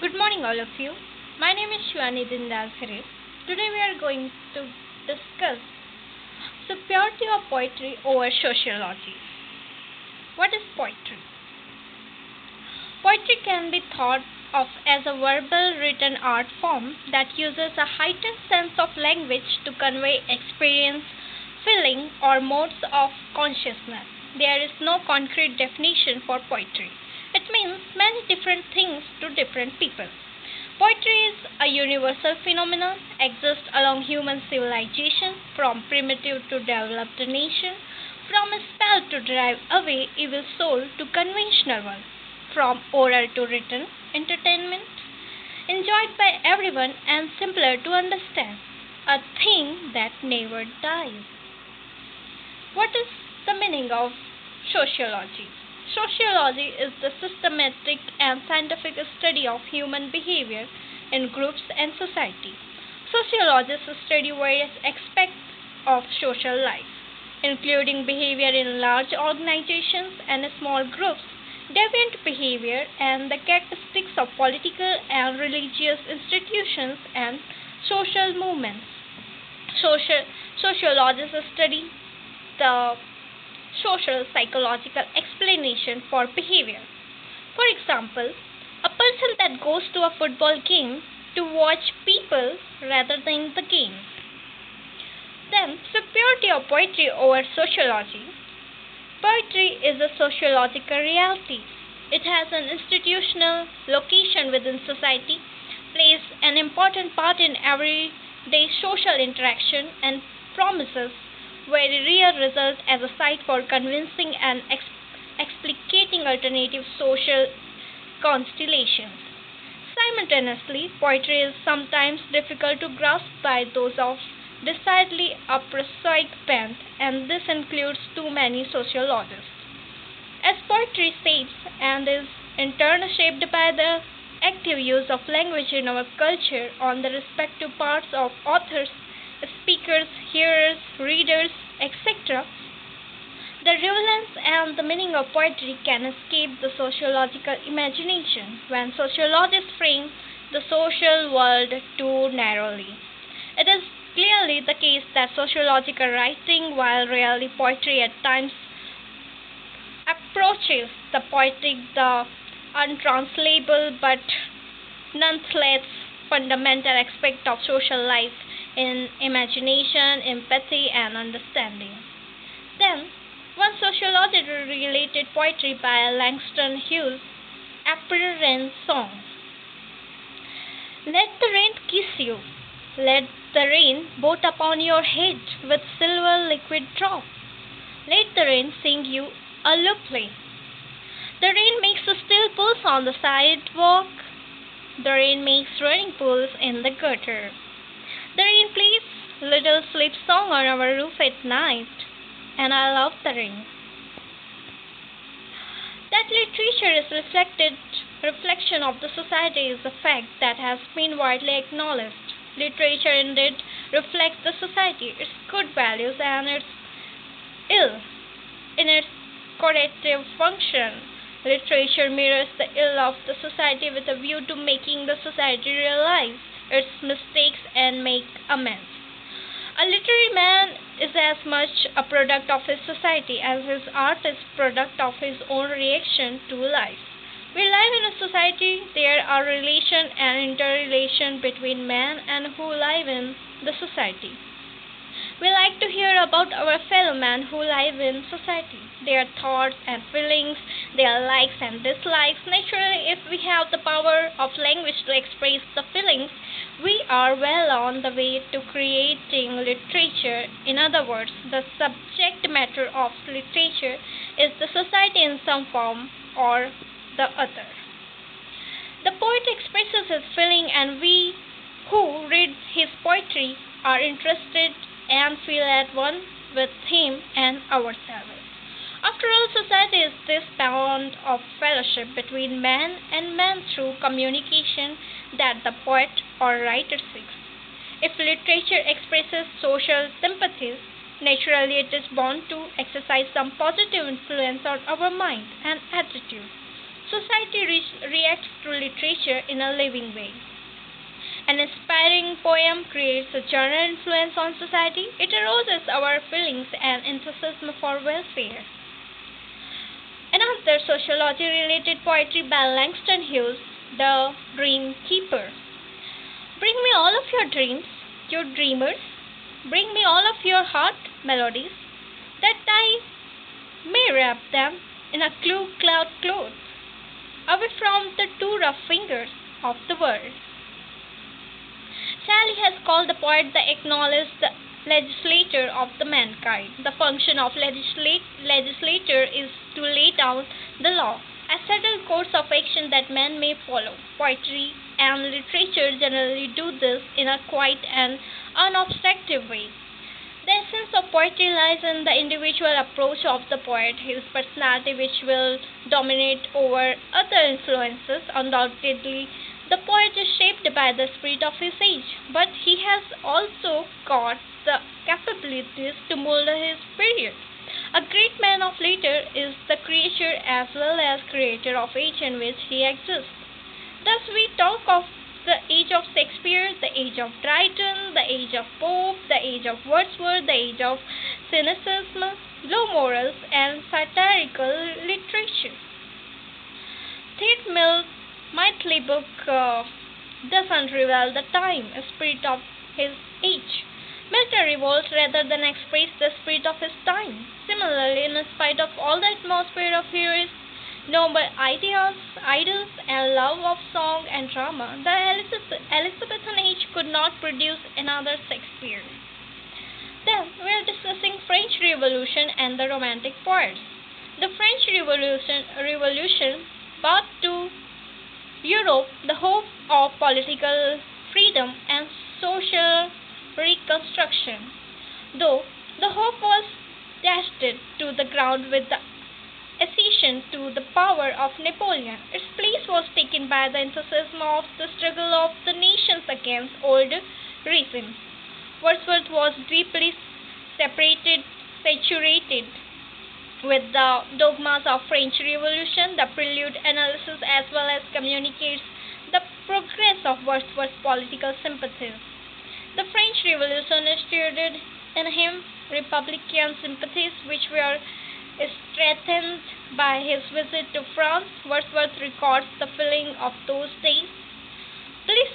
Good morning, all of you. My name is Shivani Dindal Khare. Today we are going to discuss superiority of poetry over sociology. What is poetry? Poetry can be thought of as a verbal written art form that uses a heightened sense of language to convey experience, feeling, or modes of consciousness. There is no concrete definition for poetry. It means many different things to different people. Poetry is a universal phenomenon, exists along human civilization, from primitive to developed nation, from a spell to drive away evil soul to conventional one, from oral to written entertainment, enjoyed by everyone and simpler to understand, a thing that never dies. What is the meaning of sociology? Sociology is the systematic and scientific study of human behavior in groups and society. Sociologists study various aspects of social life, including behavior in large organizations and small groups, deviant behavior, and the characteristics of political and religious institutions and social movements. Social, Sociologists study the social psychological explanation for behavior. For example, a person that goes to a football game to watch people rather than the game. Then, superiority of poetry over sociology. Poetry is a sociological reality. It has an institutional location within society, plays an important part in everyday social interaction, and promises very real result as a site for convincing and explicating alternative social constellations. Simultaneously, poetry is sometimes difficult to grasp by those of decidedly a prosaic bent, and this includes too many sociologists. As poetry shapes and is in turn shaped by the active use of language in our culture on the respective parts of authors, speakers, hearers, readers, etc., the relevance and the meaning of poetry can escape the sociological imagination when sociologists frame the social world too narrowly. It is clearly the case that sociological writing, while rarely poetry at times, approaches the poetic, the untranslatable, but nonetheless fundamental aspect of social life in imagination, empathy, and understanding. Then, one sociologist related poetry by Langston Hughes' April Rain Song. Let the rain kiss you, let the rain boat upon your head with silver liquid drops. Let the rain sing you a lullaby. The rain makes still pools on the sidewalk. The rain makes running pools in the gutter. The rain plays little sleep song on our roof at night, and I love the rain. That literature is reflection of the society is a fact that has been widely acknowledged. Literature indeed reflects the society, its good values and its ill. In its corrective function, literature mirrors the ill of the society with a view to making the society realize its mistakes and make amends. A literary man is as much a product of his society as his art is product of his own reaction to life. We live in a society, there are relation and interrelation between men and who live in the society. We like to hear about our fellow men who live in society, their thoughts and feelings, their likes and dislikes. Naturally, if we have the power of language to express the feelings, we are well on the way to creating literature. In other words, the subject matter of literature is the society in some form or the other. The poet expresses his feeling, and we who read his poetry are interested and feel at one with him and ourselves. After all, society is this bond of fellowship between man and man through communication that the poet or writer seeks. If literature expresses social sympathies, naturally it is bound to exercise some positive influence on our mind and attitude. Society reacts to literature in a living way. An inspiring poem creates a general influence on society. It arouses our feelings and enthusiasm for welfare. Another sociology related poetry by Langston Hughes, The Dream Keeper. Bring me all of your dreams, you dreamers. Bring me all of your heart melodies, that I may wrap them in a clue cloud cloth, away from the too rough fingers of the world. Shelley has called the poet the acknowledged legislator of the mankind. The function of legislator is to lay down the law, a settled course of action that men may follow. Poetry and literature generally do this in a quiet and unobstructive way. The essence of poetry lies in the individual approach of the poet, his personality, which will dominate over other influences. Undoubtedly, the poet is shaped by the spirit of his age, but he has also got the capabilities to mold his period. A great man of later is the creature as well as creator of age in which he exists. Thus we talk of the age of Shakespeare, the age of Dryden, the age of Pope, the age of Wordsworth, the age of cynicism, low morals, and satirical literature. Tate Mill's Mitley book doesn't reveal the time, spirit of his age. Milton revolts rather than express the spirit of his time. Similarly, in spite of all the atmosphere of heroes, noble ideas, idols, and love of song and drama, the Elizabethan age could not produce another Shakespeare. Then we are discussing French Revolution and the Romantic poets. The French Revolution brought to Europe the hope of political freedom and social reconstruction, though the hope was dashed to the ground with the accession to the power of Napoleon. Its place was taken by the enthusiasm of the struggle of the nations against old regimes. Wordsworth was deeply saturated with the dogmas of French Revolution. The prelude analysis as well as communicates the progress of Wordsworth's political sympathies. The French Revolution stirred in him republican sympathies which were strengthened by his visit to France. Wordsworth records the feeling of those days. Bliss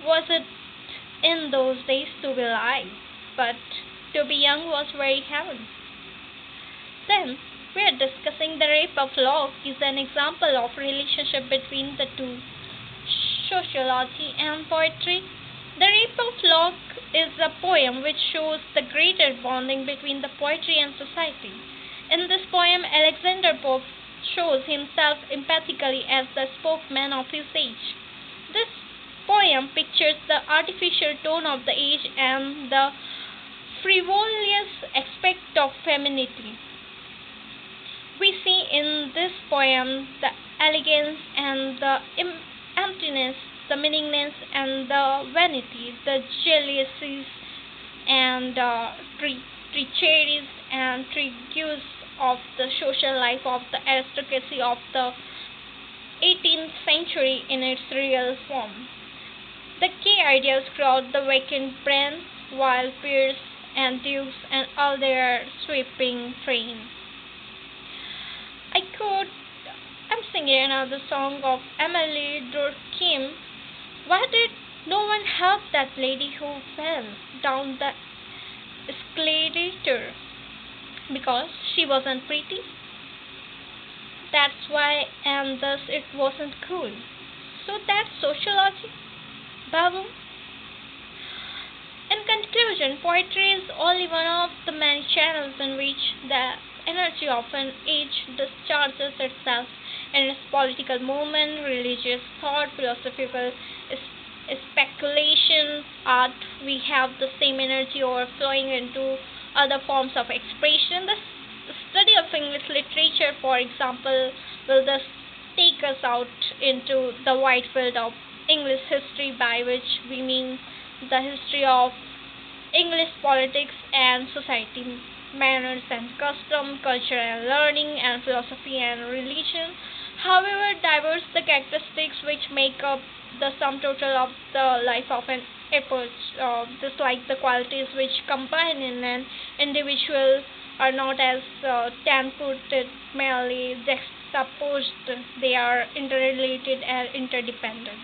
was it in those days to be alive, but to be young was very heaven. Then we are discussing the rape of love is an example of relationship between the two, sociology and poetry. The Rape of Lock is a poem which shows the greater bonding between the poetry and society. In this poem, Alexander Pope shows himself empathically as the spokesman of his age. This poem pictures the artificial tone of the age and the frivolous aspect of femininity. We see in this poem the elegance and the emptiness, the meaninglessness and the vanity, the jealousies and treacheries and tragedies of the social life of the aristocracy of the 18th century in its real form. The key ideas crowd the vacant brain, while peers and dukes and all their sweeping train. I quote, I'm singing another song of Emily Durkheim. Why did no one help that lady who fell down the escalator? Because she wasn't pretty? That's why, and thus it wasn't cool. So that's sociology, Babu. In conclusion, poetry is only one of the many channels in which the energy of an age discharges itself in its political movement, religious thought, philosophical speculation, art. We have the same energy overflowing into other forms of expression. The study of English literature, for example, will thus take us out into the wide field of English history, by which we mean the history of English politics and society, manners and custom, culture and learning, and philosophy and religion, However diverse the characteristics which make up the sum total of the life of an effort, just like the qualities which combine in an individual are not as tan-footed merely juxtaposed, they are interrelated and interdependent.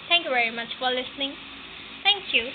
Thank you very much for listening. Thank you.